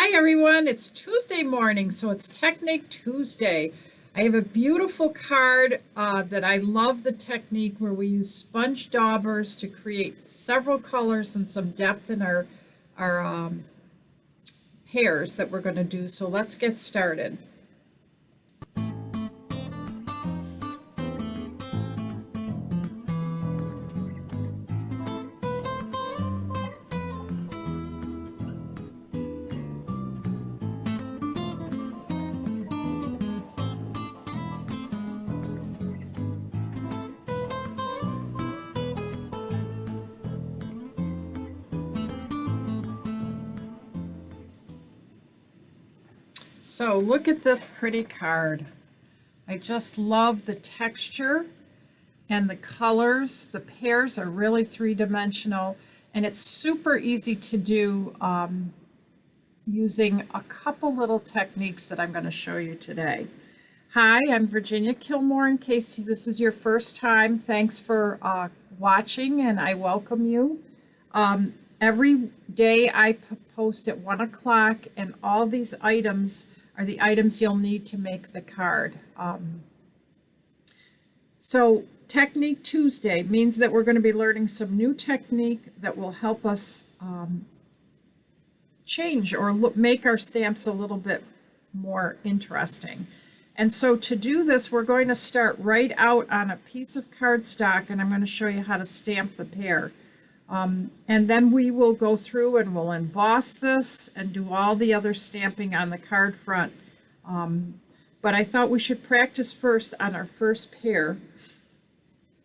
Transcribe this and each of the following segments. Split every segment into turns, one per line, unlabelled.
Hi everyone, it's Tuesday morning, so it's Technique Tuesday. I have a beautiful card that I love the technique where we use sponge daubers to create several colors and some depth in our pairs that we're going to do. So let's get started. So look at this pretty card. I just love the texture and the colors. The pairs are really three-dimensional, and it's super easy to do using a couple little techniques that I'm going to show you today. Hi, I'm Virginia Kilmore. In case this is your first time, thanks for watching, and I welcome you. Every day I post at 1 o'clock, and all these items are the items you'll need to make the card. So Technique Tuesday means that we're going to be learning some new technique that will help us change or make our stamps a little bit more interesting. And so to do this, we're going to start right out on a piece of cardstock, and I'm going to show you how to stamp the pair. And then we will go through and we'll emboss this and do all the other stamping on the card front. But I thought we should practice first on our first pair.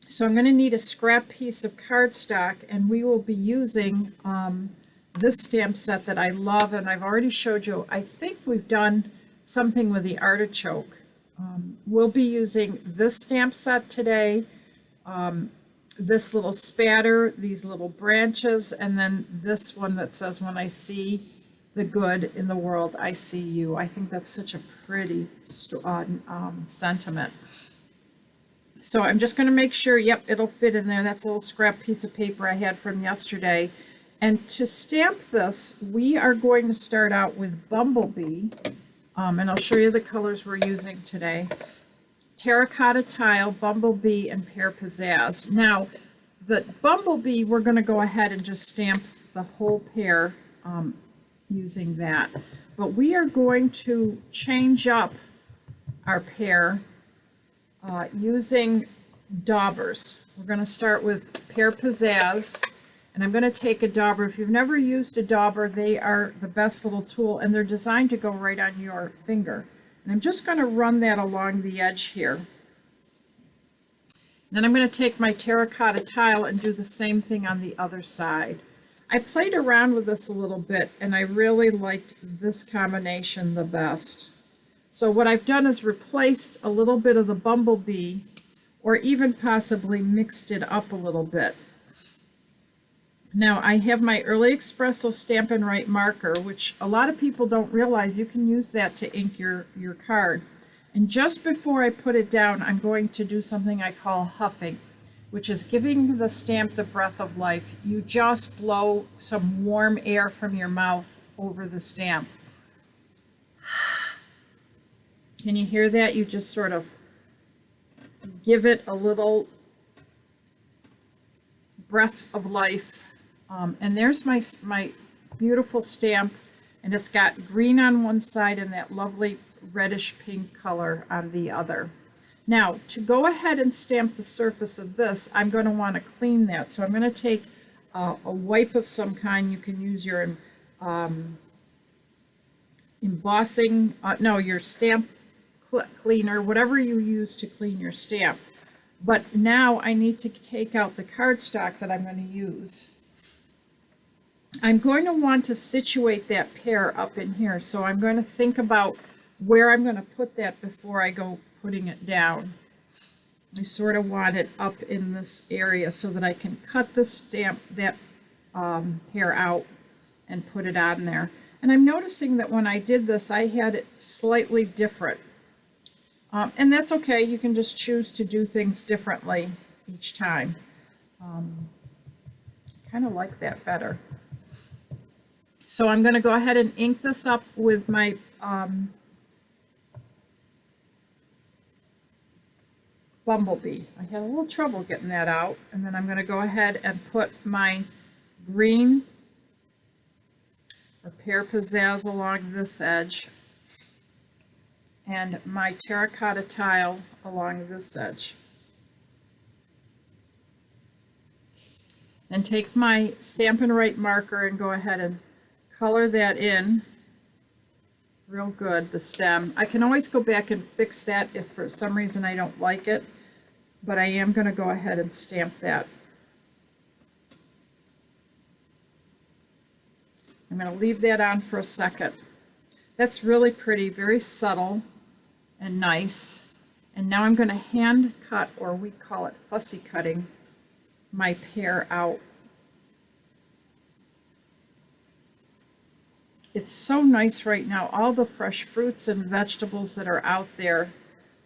So I'm going to need a scrap piece of cardstock, and we will be using this stamp set that I love, and I've already showed you. I think we've done something with the artichoke. We'll be using this stamp set today. This little spatter, these little branches, and then this one that says, "When I see the good in the world, I see you." I think that's such a pretty sentiment. So I'm just going to make sure, yep, it'll fit in there. That's a little scrap piece of paper I had from yesterday. And to stamp this, we are going to start out with Bumblebee, and I'll show you the colors we're using today. Terracotta Tile, Bumblebee, and Pear Pizzazz. Now, the Bumblebee, we're going to go ahead and just stamp the whole pair using that. But we are going to change up our pair using daubers. We're going to start with Pear Pizzazz, and I'm going to take a dauber. If you've never used a dauber, they are the best little tool, and they're designed to go right on your finger. And I'm just going to run that along the edge here. Then I'm going to take my terracotta tile and do the same thing on the other side. I played around with this a little bit, and I really liked this combination the best. So what I've done is replaced a little bit of the Bumblebee, or even possibly mixed it up a little bit. Now I have my Early Espresso Stampin' Write marker, which a lot of people don't realize you can use that to ink your card. And just before I put it down, I'm going to do something I call huffing, which is giving the stamp the breath of life. You just blow some warm air from your mouth over the stamp. Can you hear that? You just sort of give it a little breath of life. And there's my beautiful stamp, and it's got green on one side and that lovely reddish pink color on the other. Now, to go ahead and stamp the surface of this, I'm going to want to clean that. So I'm going to take a wipe of some kind. You can use your embossing, your stamp cleaner, whatever you use to clean your stamp. But now I need to take out the cardstock that I'm going to use. I'm going to want to situate that pair up in here, so I'm going to think about where I'm going to put that before I go putting it down. I sort of want it up in this area so that I can cut the stamp, that pair out, and put it on there. And I'm noticing that when I did this, I had it slightly different. And that's okay. You can just choose to do things differently each time. I kind of like that better. So I'm going to go ahead and ink this up with my Bumblebee. I had a little trouble getting that out. And then I'm going to go ahead and put my green or Pear Pizzazz along this edge and my terracotta tile along this edge. Then take my Stampin' Write marker and go ahead and color that in real good, the stem. I can always go back and fix that if for some reason I don't like it, but I am going to go ahead and stamp that. I'm going to leave that on for a second. That's really pretty, very subtle and nice. And now I'm going to hand cut, or we call it fussy cutting, my pear out. It's so nice right now. All the fresh fruits and vegetables that are out there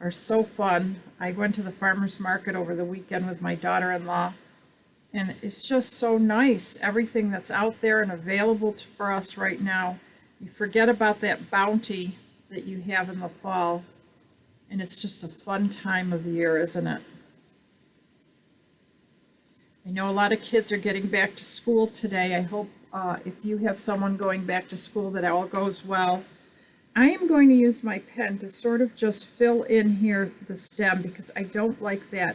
are so fun. I went to the farmer's market over the weekend with my daughter-in-law, and it's just so nice. Everything that's out there and available for us right now. You forget about that bounty that you have in the fall, and it's just a fun time of the year, isn't it? I know a lot of kids are getting back to school today. I hope if you have someone going back to school that all goes well. I am going to use my pen to sort of just fill in here the stem because I don't like that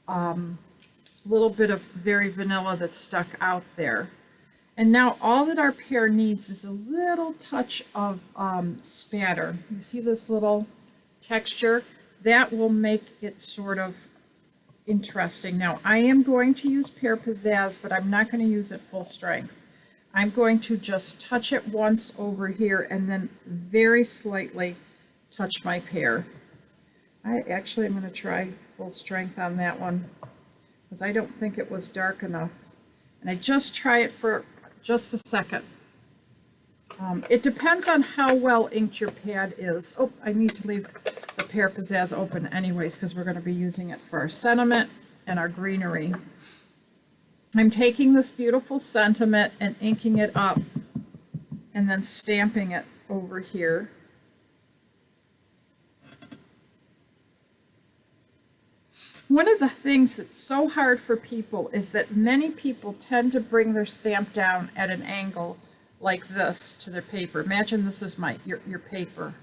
little bit of very vanilla that's stuck out there. And now all that our pear needs is a little touch of spatter. You see this little texture? That will make it sort of interesting. Now I am going to use Pear Pizzazz, but I'm not going to use it full strength. I'm going to just touch it once over here and then very slightly touch my pear. I'm going to try full strength on that one because I don't think it was dark enough. And I just try it for just a second. It depends on how well inked your pad is. Oh, I need to leave the Pear Pizzazz open anyways because we're going to be using it for our sentiment and our greenery. I'm taking this beautiful sentiment and inking it up and then stamping it over here. One of the things that's so hard for people is that many people tend to bring their stamp down at an angle like this to their paper. Imagine this is your paper.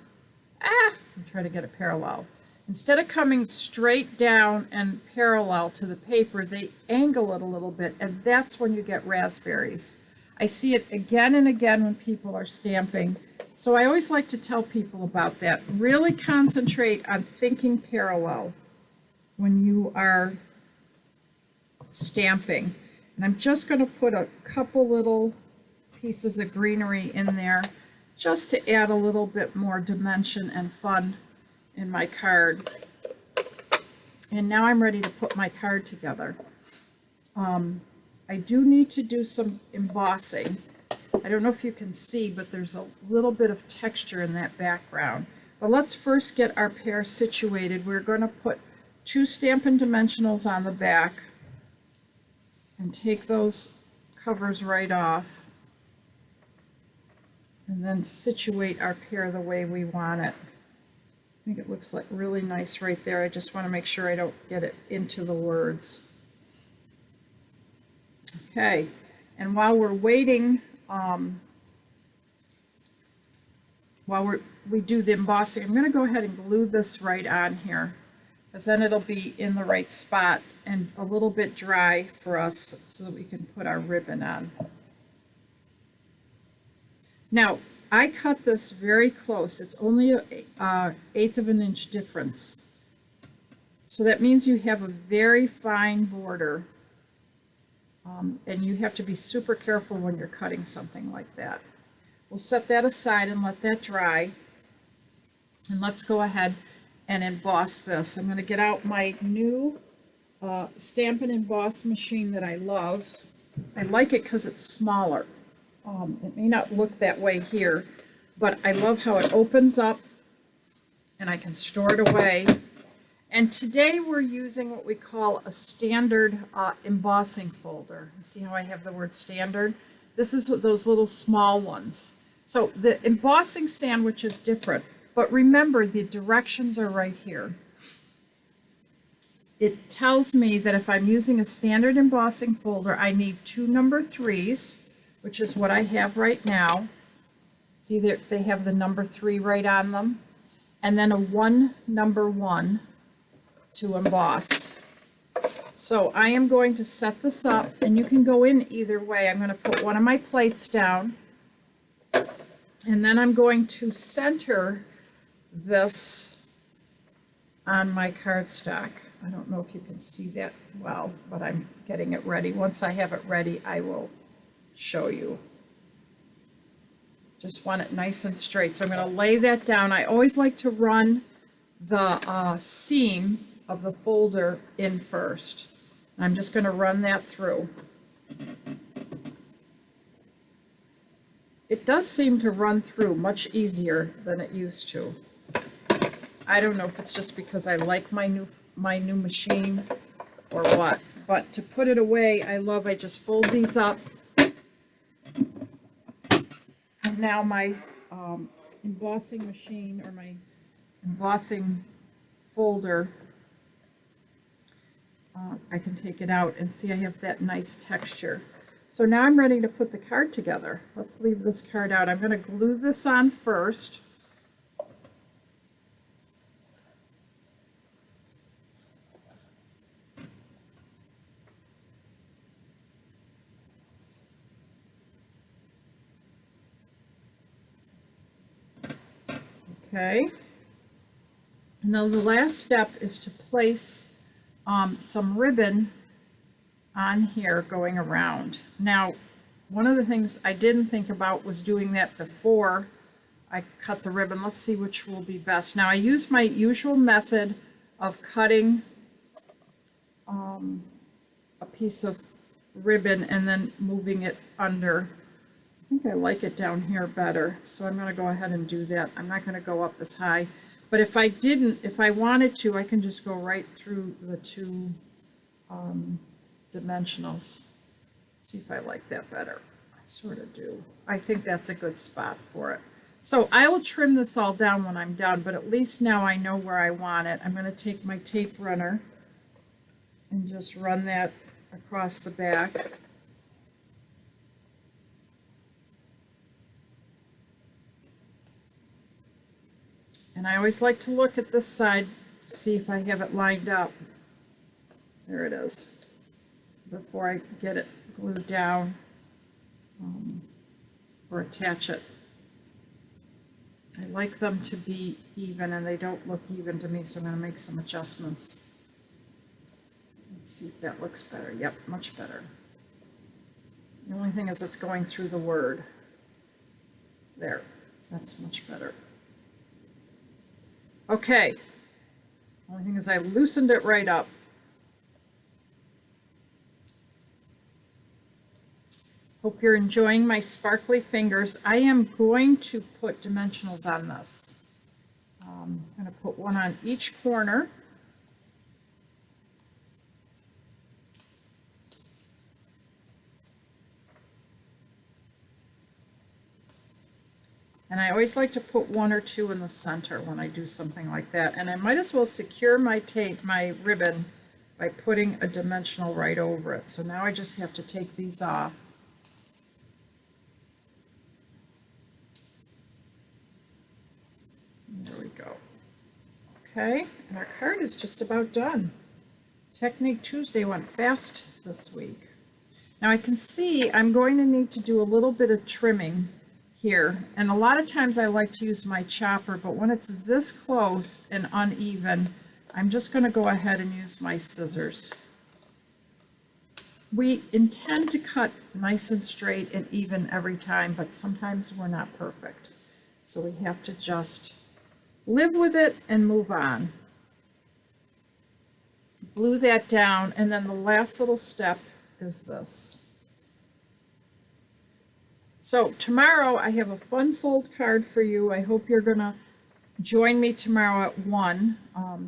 I'm trying to get it parallel. Instead of coming straight down and parallel to the paper, they angle it a little bit, and that's when you get raspberries. I see it again and again when people are stamping. So I always like to tell people about that. Really concentrate on thinking parallel when you are stamping. And I'm just going to put a couple little pieces of greenery in there just to add a little bit more dimension and fun in my card. And now I'm ready to put my card together. I do need to do some embossing. I don't know if you can see, but there's a little bit of texture in that background. But let's first get our pear situated. We're going to put 2 Stampin' Dimensionals on the back and take those covers right off and then situate our pear the way we want it. I think it looks like really nice right there. I just want to make sure I don't get it into the words. Okay, and while we're waiting, while we do the embossing, I'm going to go ahead and glue this right on here because then it'll be in the right spot and a little bit dry for us so that we can put our ribbon on. Now, I cut this very close. It's only an 1/8 of an inch difference. So that means you have a very fine border. And you have to be super careful when you're cutting something like that. We'll set that aside and let that dry. And let's go ahead and emboss this. I'm going to get out my new Stampin' Emboss machine that I love. I like it because it's smaller. It may not look that way here, but I love how it opens up and I can store it away. And today we're using what we call a standard embossing folder. You see how I have the word standard? This is what those little small ones. So the embossing sandwich is different, but remember the directions are right here. It tells me that if I'm using a standard embossing folder, I need 2 number 3s, which is what I have right now. See, they have the number 3 right on them. And then a 1 number 1 to emboss. So I am going to set this up, and you can go in either way. I'm going to put one of my plates down, and then I'm going to center this on my cardstock. I don't know if you can see that well, but I'm getting it ready. Once I have it ready, I will show you. Just want it nice and straight. So I'm going to lay that down. I always like to run the seam of the folder in first. I'm just going to run that through. It does seem to run through much easier than it used to. I don't know if it's just because I like my new machine or what, but to put it away, I just fold these up. And now my embossing machine, or my embossing folder, I can take it out and see I have that nice texture. So now I'm ready to put the card together. Let's leave this card out. I'm going to glue this on first. Okay. And now the last step is to place some ribbon on here going around. Now, one of the things I didn't think about was doing that before I cut the ribbon. Let's see which will be best. Now, I use my usual method of cutting a piece of ribbon and then moving it under. I think I like it down here better, so I'm going to go ahead and do that. I'm not going to go up as high. But if I wanted to, I can just go right through the 2 dimensionals. See if I like that better. I sort of do. I think that's a good spot for it. So I will trim this all down when I'm done, but at least now I know where I want it. I'm going to take my tape runner and just run that across the back. And I always like to look at this side to see if I have it lined up. There it is. Before I get it glued down or attach it. I like them to be even, and they don't look even to me, so I'm going to make some adjustments. Let's see if that looks better. Yep, much better. The only thing is it's going through the word. There, that's much better. Okay, only thing is I loosened it right up. Hope you're enjoying my sparkly fingers. I am going to put dimensionals on this. I'm going to put one on each corner. And I always like to put 1 or 2 in the center when I do something like that. And I might as well secure my tape, my ribbon, by putting a dimensional right over it. So now I just have to take these off. There we go. Okay, and our card is just about done. Technique Tuesday went fast this week. Now I can see I'm going to need to do a little bit of trimming here, and a lot of times I like to use my chopper, but when it's this close and uneven, I'm just going to go ahead and use my scissors. We intend to cut nice and straight and even every time, but sometimes we're not perfect, so we have to just live with it and move on. Glue that down, and then the last little step is this. So tomorrow I have a fun fold card for you. I hope you're going to join me tomorrow at 1.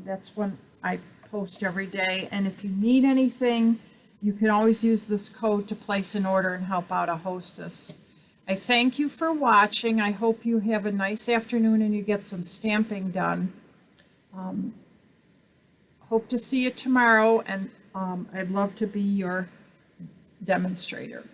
That's when I post every day. And if you need anything, you can always use this code to place an order and help out a hostess. I thank you for watching. I hope you have a nice afternoon and you get some stamping done. Hope to see you tomorrow, and I'd love to be your demonstrator.